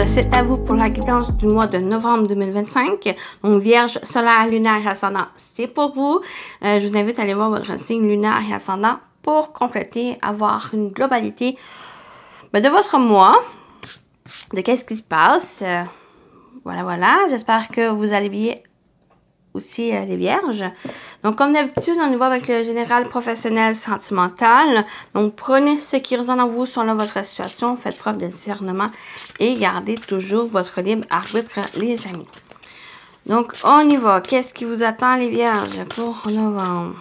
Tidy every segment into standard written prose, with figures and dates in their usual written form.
c'est à vous pour la guidance du mois de novembre 2025. Donc, Vierge, solaire, lunaire et ascendant, c'est pour vous. Je vous invite à aller voir votre signe lunaire et ascendant pour compléter, avoir une globalité de votre mois, de qu'est-ce qui se passe. Voilà. J'espère que vous allez bien aussi, les Vierges. Donc, comme d'habitude, on y va avec le général professionnel sentimental. Donc, prenez ce qui résonne en vous selon votre situation. Faites preuve de discernement et gardez toujours votre libre arbitre, les amis. Donc, on y va. Qu'est-ce qui vous attend, les Vierges, pour novembre?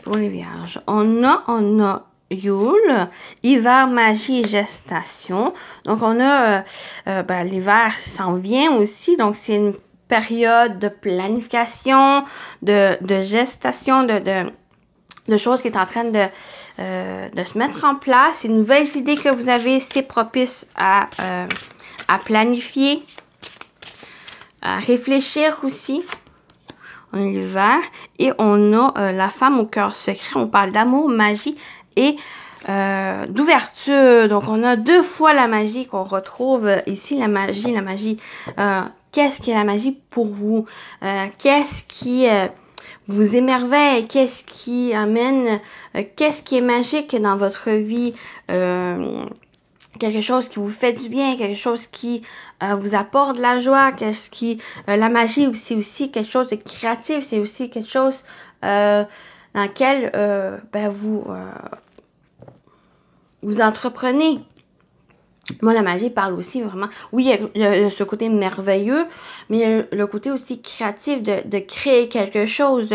Pour les Vierges, on a Yule, hiver, magie et gestation. Donc, on a l'hiver s'en vient aussi. Donc, c'est une période de planification, de gestation, de choses qui est en train de se mettre en place. Une nouvelle idée que vous avez, c'est propice à planifier, à réfléchir aussi. On a l'hiver et on a la femme au cœur secret. On parle d'amour, magie et d'ouverture. Donc, on a deux fois la magie qu'on retrouve ici. La magie. Qu'est-ce qui est la magie pour vous? Qu'est-ce qui vous émerveille? Qu'est-ce qui amène? Qu'est-ce qui est magique dans votre vie? Quelque chose qui vous fait du bien, quelque chose qui vous apporte de la joie, qu'est-ce qui... la magie, c'est aussi quelque chose de créatif, c'est aussi quelque chose dans lequel vous entreprenez. Moi, la magie parle aussi vraiment... Oui, il y a ce côté merveilleux, mais il y a le côté aussi créatif de créer quelque chose,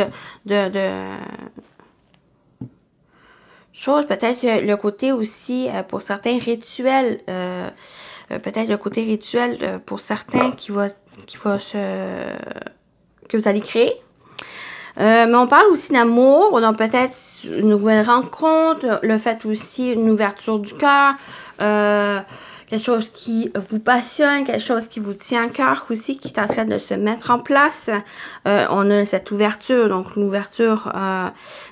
peut-être le côté aussi pour certains rituels, peut-être le côté rituel pour certains que vous allez créer. Mais on parle aussi d'amour, donc peut-être une nouvelle rencontre, le fait aussi une ouverture du cœur, quelque chose qui vous passionne, quelque chose qui vous tient à cœur aussi, qui est en train de se mettre en place. On a cette ouverture, donc l'ouverture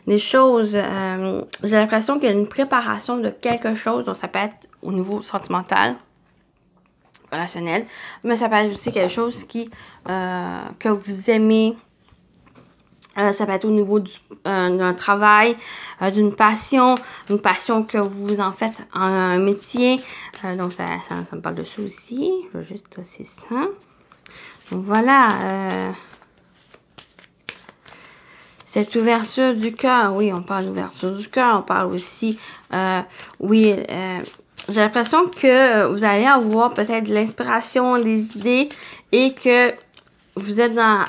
des choses. J'ai l'impression qu'il y a une préparation de quelque chose, donc ça peut être au niveau sentimental, relationnel, mais ça peut être aussi quelque chose que vous aimez. Ça peut être au niveau d'un travail, d'une passion, une passion que vous en faites en un métier. Donc, ça me parle de ça aussi. Je vais juste tasser ça. Donc, voilà. Cette ouverture du cœur. Oui, on parle d'ouverture du cœur. On parle aussi... j'ai l'impression que vous allez avoir peut-être de l'inspiration, des idées et que... Vous êtes dans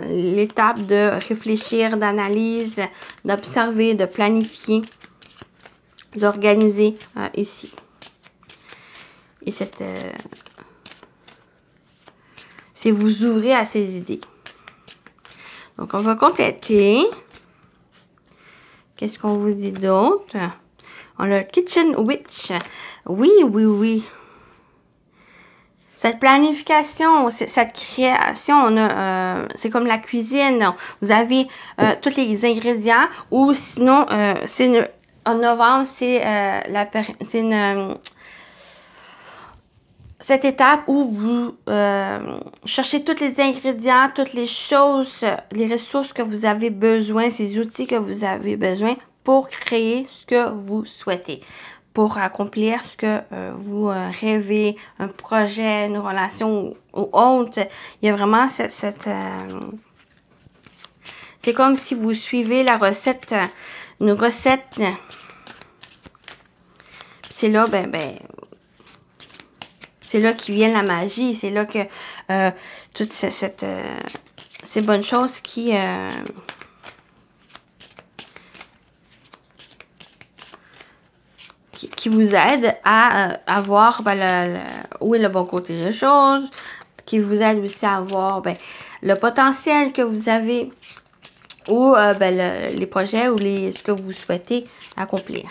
l'étape de réfléchir, d'analyse, d'observer, de planifier, d'organiser ici. Et c'est vous ouvrir à ces idées. Donc, on va compléter. Qu'est-ce qu'on vous dit d'autre? On a Kitchen Witch. Oui. Cette planification, cette création, c'est comme la cuisine. Vous avez tous les ingrédients ou sinon, en novembre, c'est cette étape où vous cherchez tous les ingrédients, toutes les choses, les ressources que vous avez besoin, ces outils que vous avez besoin pour créer ce que vous souhaitez. Pour accomplir ce que vous rêvez, un projet, une relation ou autre. Il y a vraiment c'est comme si vous suivez la recette, une recette. C'est là, c'est là qui vient la magie. C'est là que toutes ces bonnes choses qui vous aide à avoir où est le bon côté des choses, qui vous aide aussi à avoir le potentiel que vous avez ou les projets ou ce que vous souhaitez accomplir.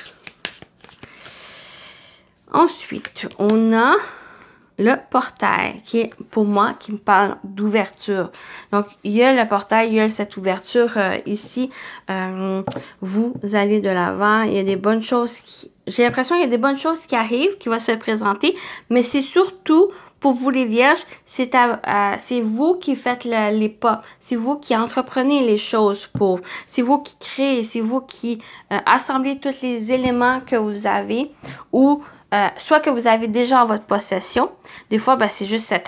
Ensuite, on a le portail, qui est pour moi, qui me parle d'ouverture. Donc, il y a le portail, il y a cette ouverture ici. Vous allez de l'avant, il y a des bonnes choses qui... J'ai l'impression qu'il y a des bonnes choses qui arrivent, qui vont se présenter, mais c'est surtout... Pour vous les vierges, c'est vous qui faites les pas. C'est vous qui entreprenez les choses pour. C'est vous qui créez. C'est vous qui assemblez tous les éléments que vous avez ou soit que vous avez déjà en votre possession. Des fois, ben, c'est juste ces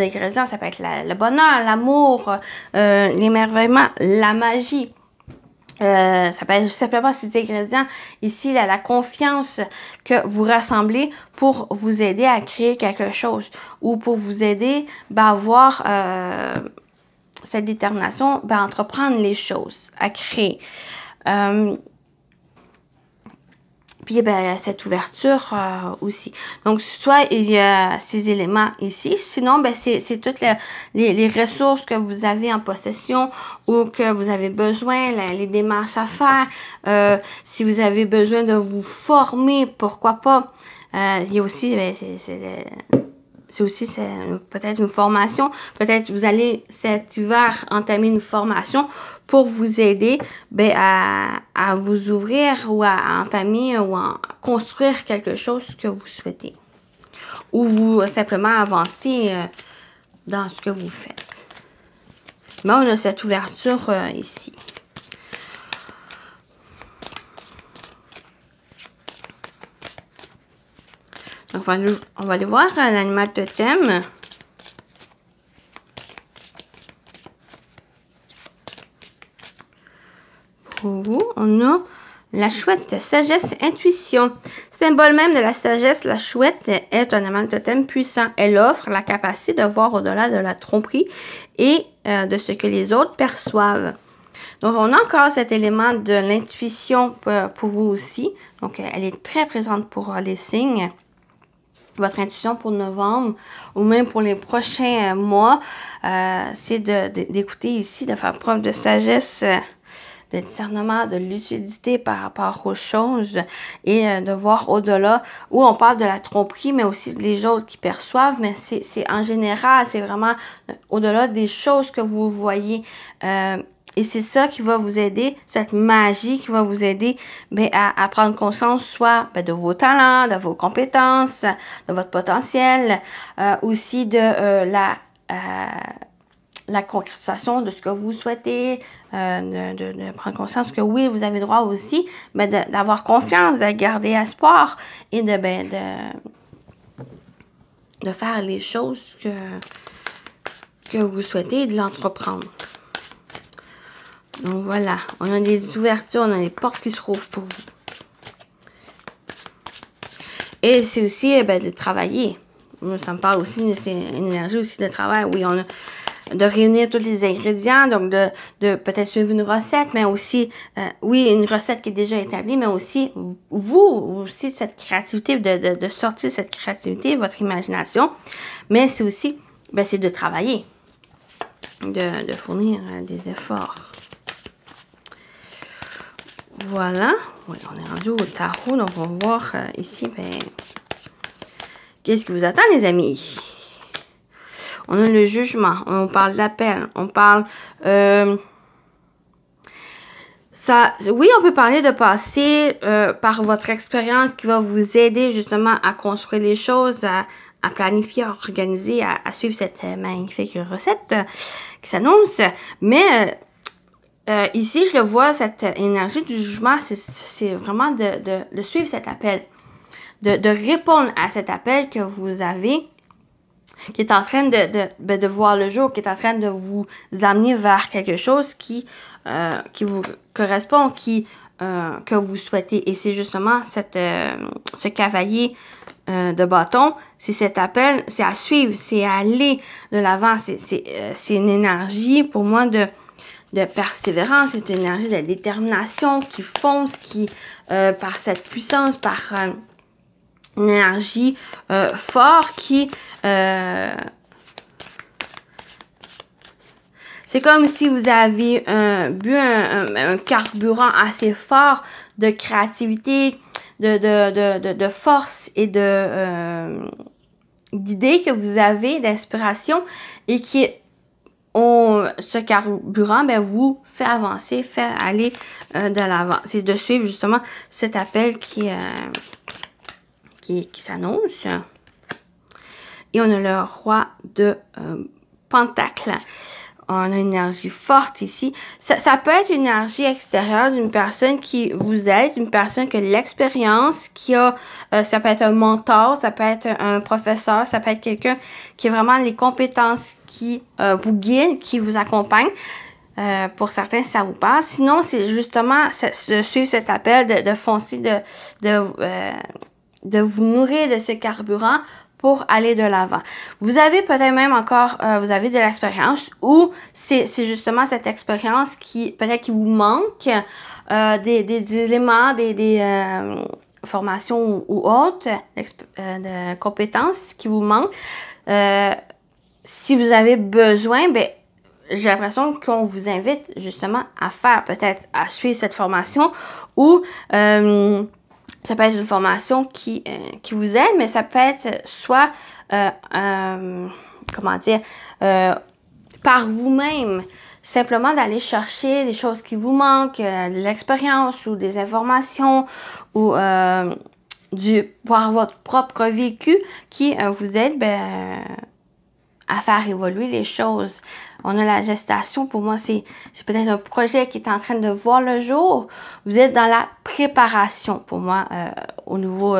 ingrédients. Ça peut être le bonheur, l'amour, l'émerveillement, la magie. Ça peut être simplement ces ingrédients ici, la confiance que vous rassemblez pour vous aider à créer quelque chose ou pour vous aider à avoir cette détermination, à entreprendre les choses, à créer. Puis, ben, cette ouverture aussi. Donc, soit il y a ces éléments ici, sinon, ben, c'est toutes les ressources que vous avez en possession ou que vous avez besoin, les démarches à faire. Si vous avez besoin de vous former, pourquoi pas. Il y a aussi, ben, c'est aussi peut-être une formation. Peut-être vous allez cet hiver entamer une formation pour vous aider ben, à vous ouvrir ou à entamer ou à construire quelque chose que vous souhaitez. Ou vous simplement avancer dans ce que vous faites. Mais on a cette ouverture ici. Donc, on va aller voir l'animal totem. Pour vous, on a la chouette, sagesse, intuition. Symbole même de la sagesse, la chouette est un animal totem puissant. Elle offre la capacité de voir au-delà de la tromperie et de ce que les autres perçoivent. Donc, on a encore cet élément de l'intuition pour vous aussi. Donc, elle est très présente pour les signes. Votre intuition pour novembre ou même pour les prochains mois, c'est d'écouter ici, de faire preuve de sagesse, de discernement, de lucidité par rapport aux choses et de voir au-delà où on parle de la tromperie, mais aussi les autres qui perçoivent, mais c'est en général, c'est vraiment au-delà des choses que vous voyez. Et c'est ça qui va vous aider, cette magie qui va vous aider ben, à prendre conscience soit ben, de vos talents, de vos compétences, de votre potentiel, aussi de la concrétisation de ce que vous souhaitez, de prendre conscience que oui, vous avez droit aussi ben, d'avoir confiance, de garder espoir et de faire les choses que vous souhaitez et de l'entreprendre. Donc voilà, on a des ouvertures, on a des portes qui se rouvrent pour vous. Et c'est aussi ben, de travailler. Ça me parle aussi, c'est une énergie aussi de travail. Oui, on a de réunir tous les ingrédients, donc de peut-être suivre une recette, mais aussi, oui, une recette qui est déjà établie, mais aussi, vous, aussi cette créativité, de sortir cette créativité, votre imagination. Mais c'est aussi, ben, c'est de travailler, de fournir des efforts. Voilà, oui, on est rendu au tarot, donc on va voir ici, ben, qu'est-ce qui vous attend, les amis? On a le jugement, on parle d'appel, on parle... oui, on peut parler de passer par votre expérience qui va vous aider justement à construire les choses, à planifier, à organiser, à suivre cette magnifique recette qui s'annonce. Mais... ici, je le vois, cette énergie du jugement, c'est vraiment de suivre cet appel, de répondre à cet appel que vous avez, qui est en train de voir le jour, qui est en train de vous amener vers quelque chose qui vous correspond, que vous souhaitez. Et c'est justement ce cavalier de bâton, c'est cet appel, c'est à suivre, c'est à aller de l'avant. C'est une énergie pour moi de persévérance, c'est une énergie de détermination qui fonce, qui par cette puissance, par une énergie forte qui c'est comme si vous avez bu un carburant assez fort de créativité, de force et d'idées que vous avez, d'inspiration, et qui ont ce carburant, ben, vous fait avancer, fait aller de l'avant. C'est de suivre justement cet appel qui s'annonce. Et on a le roi de Pentacle. On a une énergie forte ici. Ça peut être une énergie extérieure d'une personne qui vous aide, une personne qui a de l'expérience, qui a, ça peut être un mentor, ça peut être un professeur, ça peut être quelqu'un qui a vraiment les compétences qui vous guide, qui vous accompagne. Pour certains, ça vous parle. Sinon, c'est justement de suivre cet appel, de foncer, de vous nourrir de ce carburant pour aller de l'avant. Vous avez peut-être même encore, vous avez de l'expérience ou c'est justement cette expérience qui, peut-être qui vous manque, des éléments, des formations ou autres, de compétences qui vous manquent. Si vous avez besoin, ben, j'ai l'impression qu'on vous invite justement à faire, peut-être à suivre cette formation ou ça peut être une formation qui vous aide, mais ça peut être soit, comment dire, par vous-même, simplement d'aller chercher des choses qui vous manquent, de l'expérience ou des informations ou par votre propre vécu qui vous aide à faire évoluer les choses. On a la gestation, pour moi, c'est peut-être un projet qui est en train de voir le jour. Vous êtes dans la préparation, pour moi, au niveau,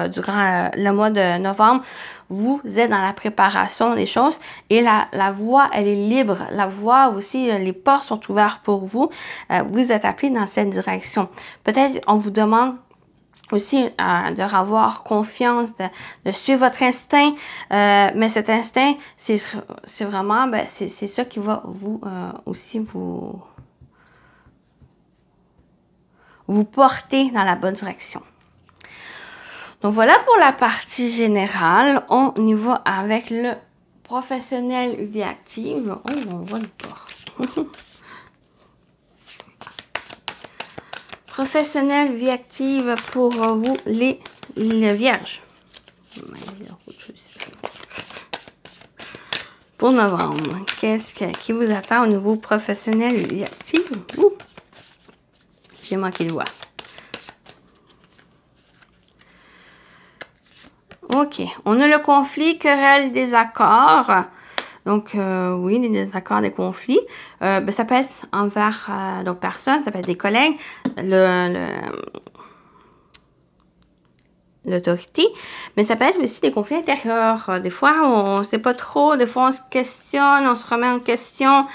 durant le mois de novembre. Vous êtes dans la préparation des choses et la voie, elle est libre. La voie aussi, les portes sont ouvertes pour vous. Vous êtes appelé dans cette direction. Peut-être on vous demande aussi de avoir confiance, de suivre votre instinct, mais cet instinct, c'est vraiment, ben, c'est ça qui va vous aussi vous porter dans la bonne direction. Donc voilà pour la partie générale. On y va avec le professionnel vie active. Oh, on voit le bord. Professionnel vie active pour vous, les vierges. Pour novembre, qu'est-ce qui vous attend au niveau professionnel vie active? J'ai manqué de voix. OK. On a le conflit, querelle, désaccord. Donc, oui, des désaccords, des conflits. Ben, ça peut être envers d'autres personnes, ça peut être des collègues, l'autorité, mais ça peut être aussi des conflits intérieurs. Des fois, on ne sait pas trop, des fois, on se questionne, on se remet en question.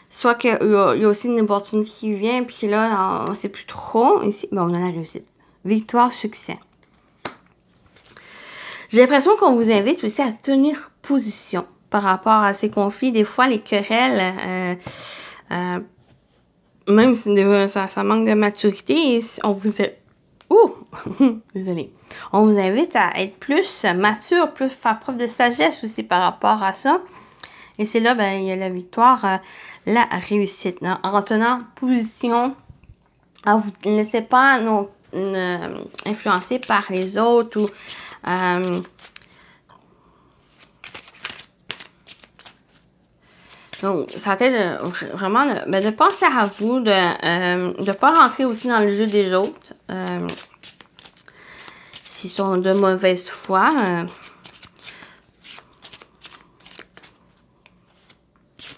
Soit qu'il y a aussi une opportunité qui vient, puis là, on ne sait plus trop. Ici, ben, on a la réussite. Victoire, succès. J'ai l'impression qu'on vous invite aussi à tenir position par rapport à ces conflits. Des fois, les querelles, même si ça manque de maturité, on vous... désolée. On vous invite à être plus mature, faire preuve de sagesse aussi par rapport à ça. Et c'est là, ben, il y a la victoire, la réussite. En tenant position, vous ne laissez pas influencer par les autres ou... donc, ça t'aide vraiment de penser à vous, de ne pas rentrer aussi dans le jeu des autres. S'ils sont de mauvaise foi.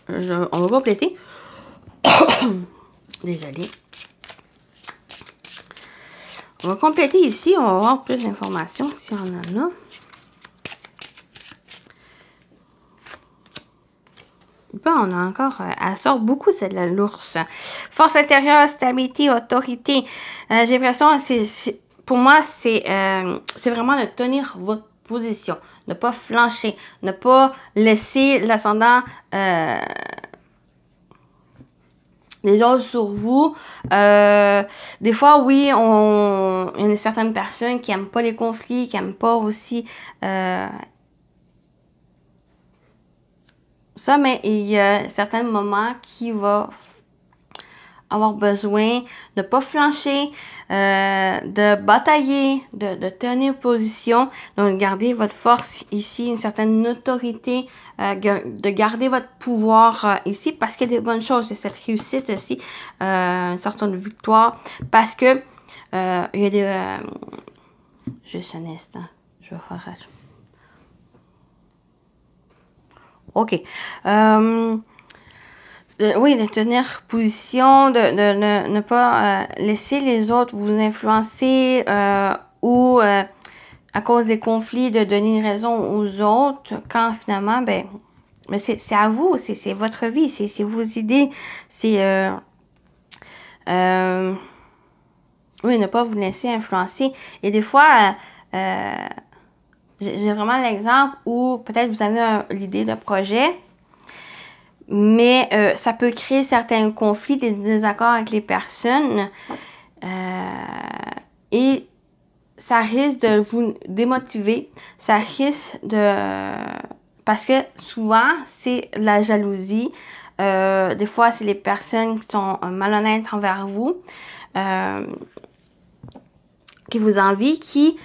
On va compléter. Désolée. On va compléter ici. On va avoir plus d'informations si on en a. Bon, on a encore, elle sort beaucoup, c'est de l'ours. Force intérieure, stabilité, autorité. J'ai l'impression, pour moi, c'est vraiment de tenir votre position. Ne pas flancher. Ne pas laisser l'ascendant des autres sur vous. Des fois, oui, il y a certaines personnes qui n'aiment pas les conflits, qui n'aiment pas aussi... ça, mais il y a certains moments qui va avoir besoin de ne pas flancher, de batailler, de tenir position, donc garder votre force ici, une certaine autorité, de garder votre pouvoir ici, parce qu'il y a des bonnes choses de cette réussite aussi, une certaine victoire, parce que il y a des... juste un instant, je vais faire... OK. Oui, de tenir position, de ne pas laisser les autres vous influencer ou à cause des conflits, de donner une raison aux autres quand finalement, ben c'est à vous, c'est votre vie, c'est vos idées, c'est... oui, ne pas vous laisser influencer. Et des fois, j'ai vraiment l'exemple où peut-être vous avez l'idée de projet, mais ça peut créer certains conflits, des désaccords avec les personnes et ça risque de vous démotiver, ça risque de... Parce que souvent, c'est la jalousie, des fois, c'est les personnes qui sont malhonnêtes envers vous, qui vous envient, qui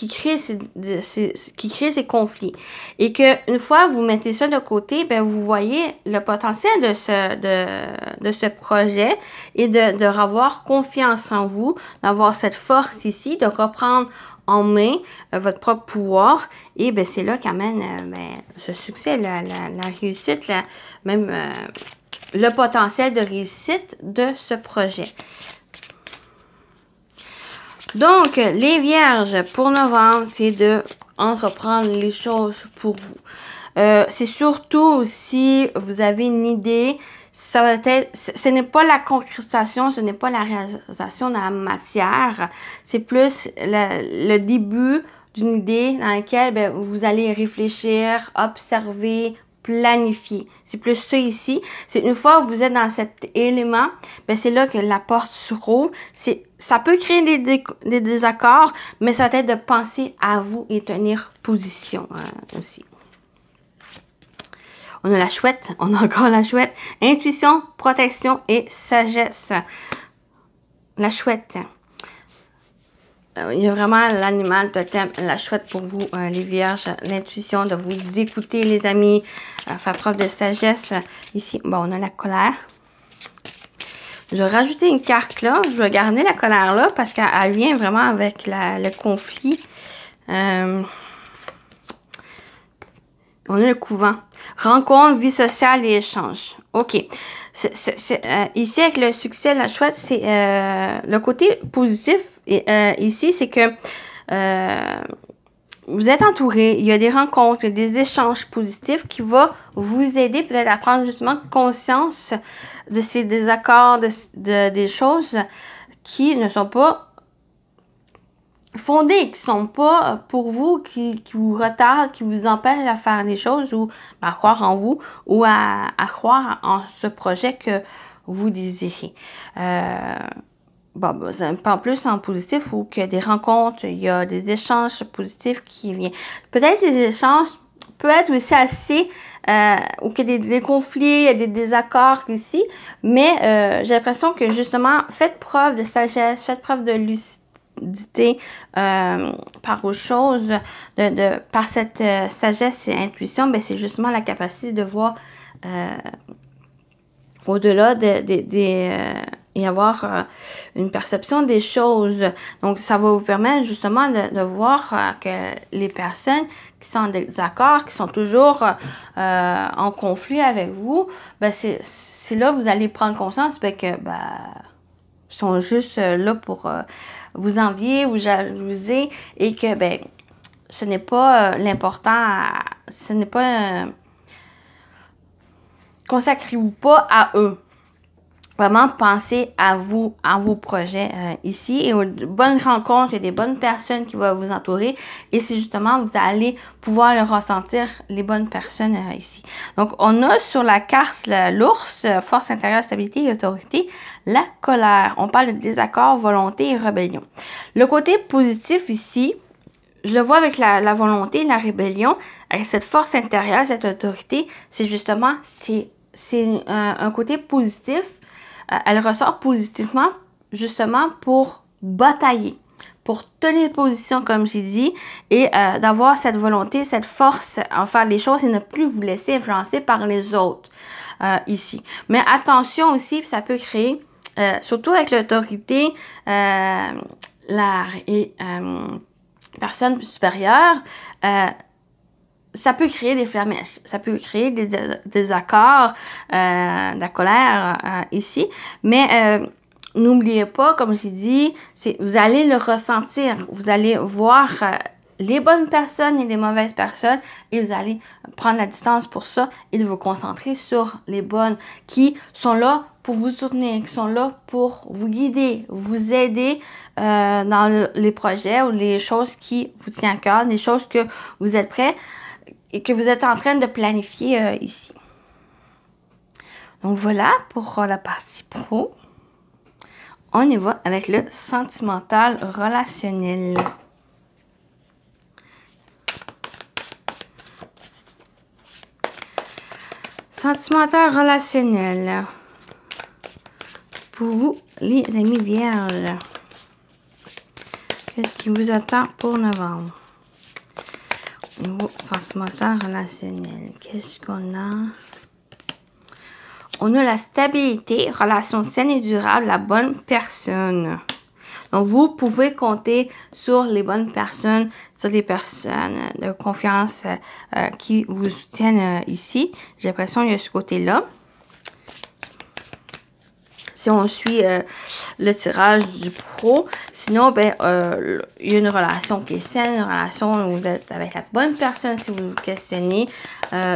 crée ces conflits. Et que une fois vous mettez ça de côté, ben vous voyez le potentiel de ce projet et de avoir confiance en vous, d'avoir cette force ici, de reprendre en main votre propre pouvoir. Et ben c'est là qu'amène ce succès, la réussite, même le potentiel de réussite de ce projet. Donc, les vierges, pour novembre, c'est de entreprendre les choses pour vous. C'est surtout si vous avez une idée, ça va être, ce n'est pas la concrétisation, ce n'est pas la réalisation dans la matière, c'est plus le début d'une idée dans laquelle vous allez réfléchir, observer, planifier. C'est plus ça ici. C'est une fois que vous êtes dans cet élément, c'est là que la porte s'ouvre. Ça peut créer des désaccords, mais ça va être de penser à vous et tenir position aussi. On a la chouette, on a encore la chouette. Intuition, protection et sagesse. La chouette. Il y a vraiment l'animal totem, la chouette pour vous, les vierges. L'intuition de vous écouter, les amis. Faire preuve de sagesse. Ici, bon, on a la colère. Je vais rajouter une carte là. Je vais garder la colère là parce qu'elle vient vraiment avec le conflit. On a le couvent. Rencontre, vie sociale et échange. OK. Ici, avec le succès, la chouette, c'est le côté positif. Ici, c'est que vous êtes entouré. Il y a des rencontres, des échanges positifs qui vont vous aider peut-être à prendre justement conscience de ces désaccords, des choses qui ne sont pas fondées, qui ne sont pas pour vous, qui vous retardent, qui vous empêchent à faire des choses ou à croire en vous ou à croire en ce projet que vous désirez. Bon, en plus en positif ou qu'il y a des rencontres, il y a des échanges positifs qui viennent. Peut-être ces échanges peuvent être aussi assez ou qu'il y a des conflits, il y a des désaccords ici, mais j'ai l'impression que justement, faites preuve de sagesse, faites preuve de lucidité par aux choses, par cette sagesse et intuition, c'est justement la capacité de voir au-delà et avoir une perception des choses. Donc, ça va vous permettre justement de voir que les personnes qui sont en désaccord, qui sont toujours en conflit avec vous, c'est là que vous allez prendre conscience que ils sont juste là pour vous envier, vous jalouser et que ce n'est pas l'important, ce n'est pas... consacrez-vous pas à eux. Vraiment, pensez à vous, à vos projets ici et aux bonnes rencontres et des bonnes personnes qui vont vous entourer. Et c'est justement, vous allez pouvoir le ressentir, les bonnes personnes ici. Donc, on a sur la carte l'ours, force intérieure, stabilité et autorité, la colère. On parle de désaccord, volonté et rébellion. Le côté positif ici, je le vois avec la volonté, la rébellion, avec cette force intérieure, cette autorité, c'est justement, c'est un côté positif. elle ressort positivement, justement, pour batailler, pour tenir position, comme j'ai dit, et d'avoir cette volonté, cette force à faire les choses et ne plus vous laisser influencer par les autres ici. Mais attention aussi, ça peut créer, surtout avec l'autorité, personne supérieure, ça peut créer des flamèches, ça peut créer des accords, de la colère ici, mais n'oubliez pas, comme j'ai dit, vous allez le ressentir, vous allez voir les bonnes personnes et les mauvaises personnes et vous allez prendre la distance pour ça et de vous concentrer sur les bonnes qui sont là pour vous soutenir, qui sont là pour vous guider, vous aider dans les projets ou les choses qui vous tiennent à cœur, les choses que vous êtes prêts et que vous êtes en train de planifier ici. Donc voilà pour la partie pro. On y va avec le sentimental relationnel. Sentimental relationnel. Pour vous, les amis vierges. Qu'est-ce qui vous attend pour novembre? Niveau sentimental relationnel. Qu'est-ce qu'on a? On a la stabilité, relation saine et durable, la bonne personne. Donc, vous pouvez compter sur les bonnes personnes, sur les personnes de confiance qui vous soutiennent ici. J'ai l'impression qu'il y a ce côté-là. Si on suit le tirage du pro, sinon, ben, il y a une relation qui est saine, une relation où vous êtes avec la bonne personne si vous vous questionnez.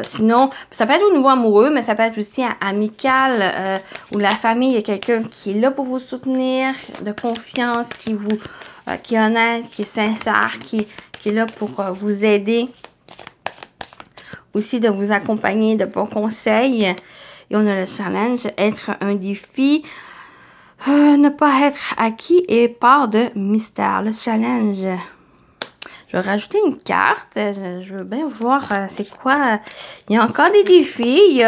Sinon, ça peut être au niveau amoureux, mais ça peut être aussi amical, où la famille, il y a quelqu'un qui est là pour vous soutenir, de confiance, qui est honnête, qui est sincère, qui est là pour vous aider. Aussi de vous accompagner de bons conseils. Et on a le challenge, être un défi, ne pas être acquis et part de mystère. Le challenge, je vais rajouter une carte. Je veux bien voir c'est quoi. Il y a encore des défis.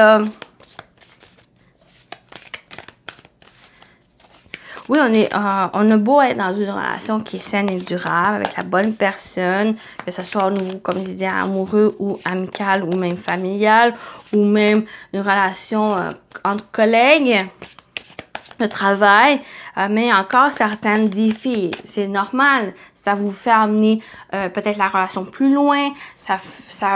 Oui, on a beau être dans une relation qui est saine et durable avec la bonne personne, que ce soit au niveau, comme je disais, amoureux ou amical ou même familial, ou même une relation entre collègues de travail, mais encore certains défis. C'est normal. Ça vous fait amener peut-être la relation plus loin, ça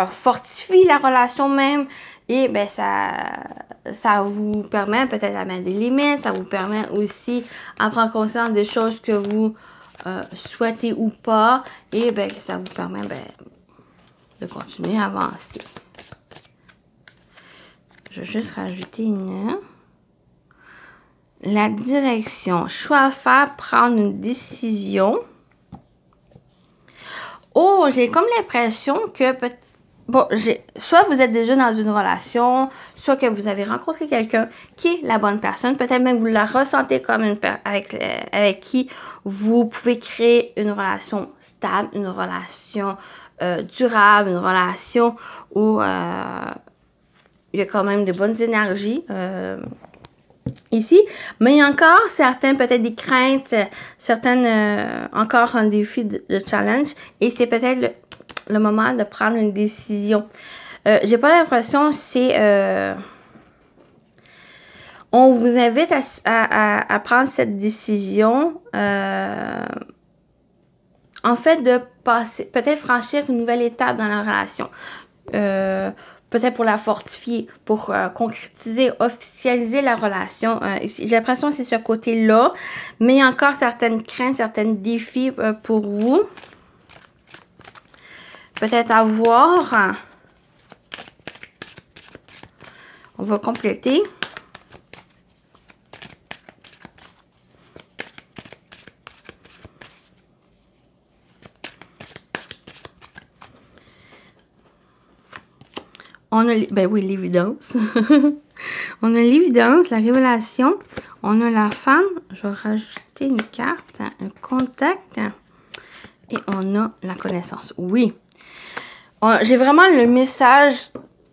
fortifie la relation même. Et ben ça vous permet peut-être à mettre des limites, ça vous permet aussi à prendre conscience des choses que vous souhaitez ou pas. Et ben ça vous permet de continuer à avancer. Je vais juste rajouter la direction. Choix à faire, prendre une décision. Oh, j'ai comme l'impression que peut-être... Bon, soit vous êtes déjà dans une relation, soit que vous avez rencontré quelqu'un qui est la bonne personne. Peut-être même que vous la ressentez comme une avec qui vous pouvez créer une relation stable, une relation durable, une relation où il y a quand même de bonnes énergies ici. Mais il y a encore certains, peut-être des craintes, certaines, encore un défi de challenge. Et c'est peut-être le moment de prendre une décision. J'ai pas l'impression c'est... on vous invite à prendre cette décision. En fait, de passer, peut-être franchir une nouvelle étape dans la relation. Peut-être pour la fortifier, pour concrétiser, officialiser la relation. J'ai l'impression que c'est ce côté-là. Mais il y a encore certaines craintes, certains défis pour vous. Peut-être à voir. On va compléter. On a, ben oui, l'évidence. On a l'évidence, la révélation. On a la femme. Je vais rajouter une carte, un contact. Et on a la connaissance. Oui. J'ai vraiment le message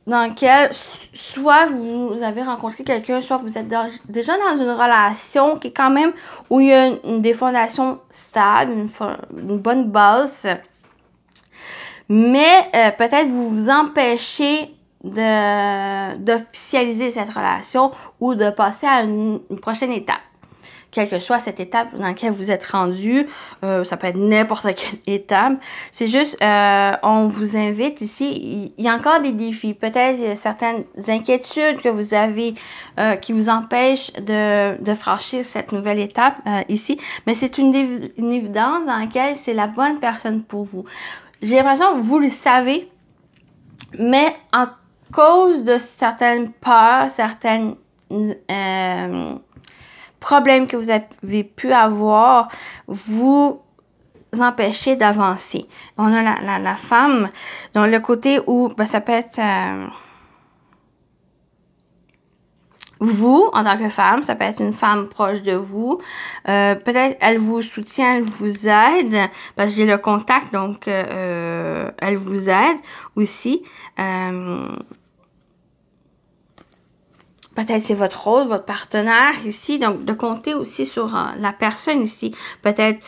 dans lequel soit vous avez rencontré quelqu'un, soit vous êtes déjà dans une relation qui est quand même où il y a des fondations stables, une bonne base. Mais peut-être vous vous empêchez d'officialiser cette relation ou de passer à une prochaine étape. Quelle que soit cette étape dans laquelle vous êtes rendu, ça peut être n'importe quelle étape. C'est juste, on vous invite ici, il y a encore des défis, peut-être certaines inquiétudes que vous avez qui vous empêchent de franchir cette nouvelle étape ici, mais c'est une évidence dans laquelle c'est la bonne personne pour vous. J'ai l'impression que vous le savez, mais en cause de certaines peurs, certaines problèmes que vous avez pu avoir, vous empêchez d'avancer. On a la femme, dans le côté où ben, ça peut être vous, en tant que femme, ça peut être une femme proche de vous. Peut-être elle vous soutient, elle vous aide, parce que j'ai le contact, donc elle vous aide aussi. Peut-être c'est votre rôle, votre partenaire ici. Donc, de compter aussi sur la personne ici. Peut-être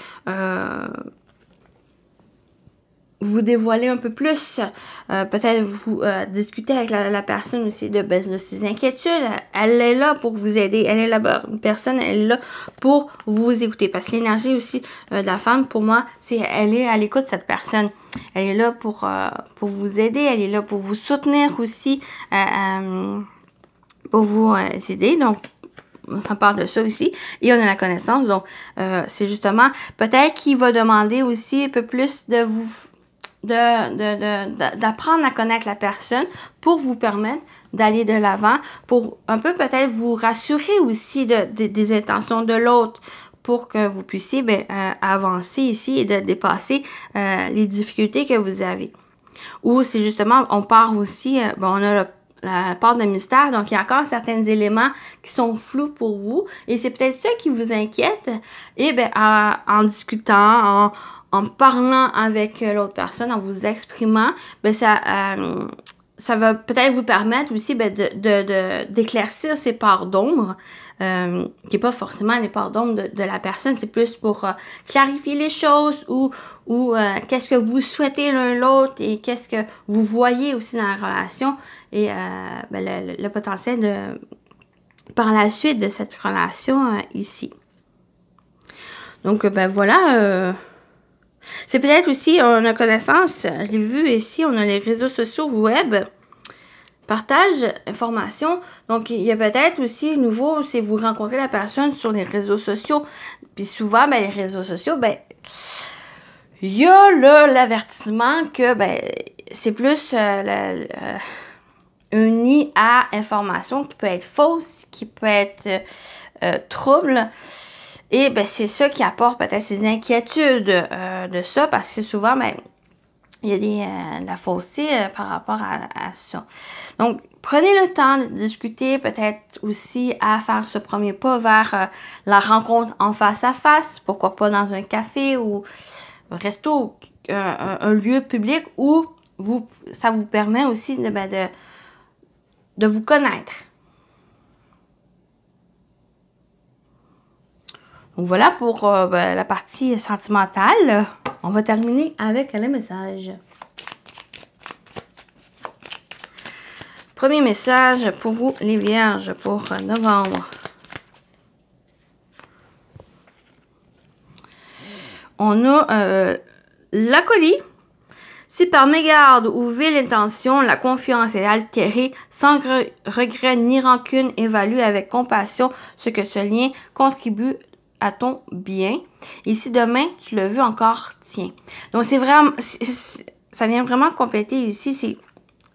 vous dévoiler un peu plus. Peut-être vous discuter avec la personne aussi de ses inquiétudes. Elle est là pour vous aider. Elle est là, une personne, elle est là pour vous écouter. Parce que l'énergie aussi de la femme, pour moi, elle est à l'écoute de cette personne. Elle est là pour vous aider. Elle est là pour vous soutenir aussi. Pour vous aider. Donc, on s'en parle de ça aussi. Et on a la connaissance. Donc, c'est justement, peut-être qu'il va demander aussi un peu plus de vous, d'apprendre à connaître la personne pour vous permettre d'aller de l'avant, pour un peu peut-être vous rassurer aussi des intentions de l'autre, pour que vous puissiez avancer ici et de dépasser les difficultés que vous avez. Ou c'est justement, on part aussi, on a la part de mystère, donc il y a encore certains éléments qui sont flous pour vous et c'est peut-être ça qui vous inquiète et en discutant, en parlant avec l'autre personne, en vous exprimant, ça va peut-être vous permettre aussi d'éclaircir ces parts d'ombre, qui n'est pas forcément les parts d'ombre de la personne, c'est plus pour clarifier les choses ou qu'est-ce que vous souhaitez l'un l'autre et qu'est-ce que vous voyez aussi dans la relation et le potentiel par la suite de cette relation ici. Donc, voilà. C'est peut-être aussi, on a connaissance, je l'ai vu ici, on a les réseaux sociaux web, partage, information. Donc, il y a peut-être aussi, nouveau, si vous rencontrez la personne sur les réseaux sociaux, puis souvent, les réseaux sociaux, il y a l'avertissement que, c'est plus un nid à information qui peut être fausse, qui peut être trouble. Et c'est ça qui apporte peut-être ces inquiétudes de ça, parce que souvent, il y a de la fausseté par rapport à ça. Donc, prenez le temps de discuter, peut-être aussi à faire ce premier pas vers la rencontre en face à face, pourquoi pas dans un café ou un resto, un lieu public où ça vous permet aussi de vous connaître. Donc voilà pour la partie sentimentale. On va terminer avec les messages. Premier message pour vous, les vierges, pour novembre. On a l'acolyte. Si par mégarde ou vile intention, la confiance est altérée, sans regret ni rancune, évalue avec compassion ce que ce lien contribue à ton bien. Et si demain, tu le veux encore, tiens. Donc, c'est vraiment, ça vient vraiment compléter ici,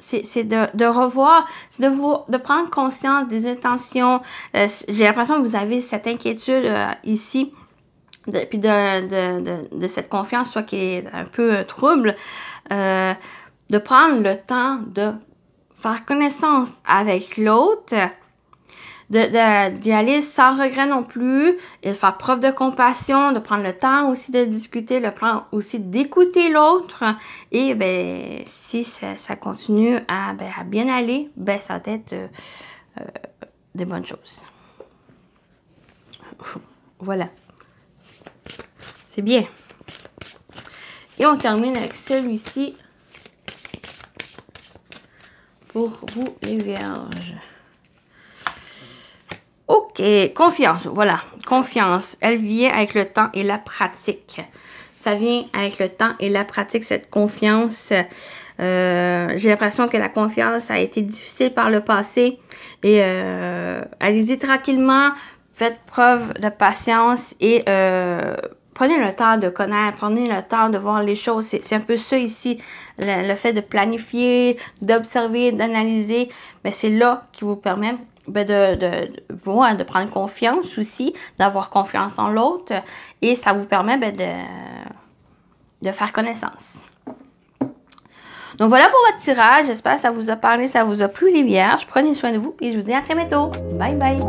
c'est de revoir, c'est de prendre conscience des intentions. J'ai l'impression que vous avez cette inquiétude ici, puis de cette confiance, soit qui est un peu trouble, de prendre le temps de faire connaissance avec l'autre, d'y aller sans regret non plus, et de faire preuve de compassion, de prendre le temps aussi de discuter, le temps aussi d'écouter l'autre. Et ben, si ça continue à bien aller, ben, ça va être des bonnes choses. Voilà. C'est bien. Et on termine avec celui-ci pour vous les vierges. Ok, confiance, voilà, confiance, elle vient avec le temps et la pratique. Ça vient avec le temps et la pratique, cette confiance. J'ai l'impression que la confiance a été difficile par le passé. Et allez-y tranquillement, faites preuve de patience et prenez le temps de connaître, prenez le temps de voir les choses. C'est un peu ça ici, le fait de planifier, d'observer, d'analyser. Mais c'est là qui vous permet de prendre confiance aussi, d'avoir confiance en l'autre. Et ça vous permet de faire connaissance. Donc voilà pour votre tirage. J'espère que ça vous a parlé, ça vous a plu les vierges. Prenez soin de vous et je vous dis à très bientôt. Bye bye.